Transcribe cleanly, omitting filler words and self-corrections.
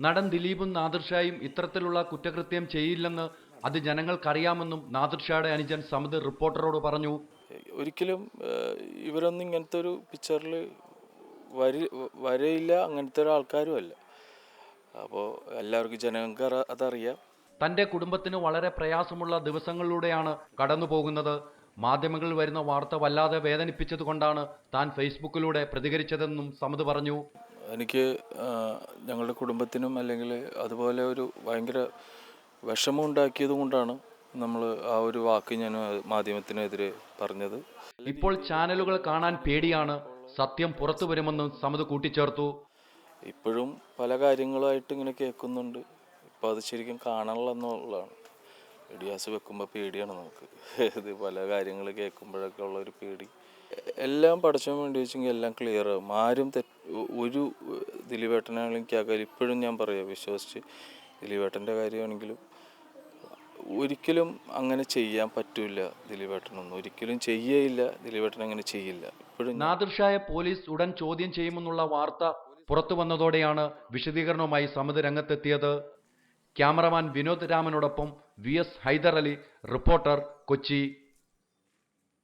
നടൻ ദിലീപും നാദിർഷായും ഇത്തരത്തിലുള്ള കുറ്റകൃത്യം ചെയ്യില്ലെന്ന് അത് ജനങ്ങൾക്കറിയാമെന്നും നാദിർഷായുടെ അനുജൻ സമദ് റിപ്പോർട്ടറോട് പറഞ്ഞു. ഒരിക്കലും ഇവരൊന്നും ഇങ്ങനത്തെ ഒരു പിക്ചറിൽ വരയില്ല, അങ്ങനത്തെ ഒരു ആൾക്കാരും അല്ല. അപ്പോൾ എല്ലാവർക്കും ജനങ്ങൾക്ക് അതറിയാം. തന്റെ കുടുംബത്തിന് വളരെ പ്രയാസമുള്ള ദിവസങ്ങളിലൂടെയാണ് കടന്നു പോകുന്നത്. മാധ്യമങ്ങളിൽ വരുന്ന വാർത്ത വല്ലാതെ വേദനിപ്പിച്ചതുകൊണ്ടാണ് താൻ ഫേസ്ബുക്കിലൂടെ പ്രതികരിച്ചതെന്നും സമദ് പറഞ്ഞു. എനിക്ക് ഞങ്ങളുടെ കുടുംബത്തിനും അല്ലെങ്കിൽ അതുപോലെ ഒരു ഭയങ്കര വിഷമം ഉണ്ടാക്കിയത് കൊണ്ടാണ് നമ്മൾ ആ ഒരു വാക്ക് ഞാൻ മാധ്യമത്തിനെതിരെ പറഞ്ഞത്. ഇപ്പോൾ ചാനലുകൾ കാണാൻ പേടിയാണ്, സത്യം പുറത്തു വരുമെന്നും സമദ് കൂട്ടിച്ചേർത്തു. ഇപ്പോഴും പല കാര്യങ്ങളായിട്ട് ഇങ്ങനെ കേൾക്കുന്നുണ്ട്. ഇപ്പോൾ അത് ശരിക്കും കാണാനുള്ള എന്നുള്ളതാണ്. വീഡിയോസ് വെക്കുമ്പോൾ പേടിയാണ് നമുക്ക്. ഇത് പല കാര്യങ്ങൾ കേൾക്കുമ്പോഴൊക്കെ ഉള്ളൊരു പേടി. എല്ലാം പഠിച്ചാൻ വേണ്ടി വെച്ചെങ്കിൽ എല്ലാം ക്ലിയർ ആകും. ആരും ഒരു ദിലീപേട്ടനാണെങ്കിലും കേൾക്കാൻ ഇപ്പോഴും ഞാൻ പറയാം, വിശ്വസിച്ച് ദിലീപേട്ടൻ്റെ കാര്യമാണെങ്കിലും ഒരിക്കലും അങ്ങനെ ചെയ്യാൻ പറ്റില്ല. ദിലീപേട്ടനൊന്നും ഒരിക്കലും ചെയ്യേയില്ല. ദിലീപേട്ടൻ അങ്ങനെ ചെയ്യില്ല. ഇപ്പോഴും നാദിർഷായെ പോലീസ് ഉടൻ ചോദ്യം ചെയ്യുമെന്നുള്ള വാർത്ത പുറത്തു വന്നതോടെയാണ് വിശദീകരണവുമായി സമദ് രംഗത്തെത്തിയത്. ക്യാമറമാൻ വിനോദ് രാമനോടൊപ്പം VS ഹൈദർ അലി, റിപ്പോർട്ടർ, കൊച്ചി.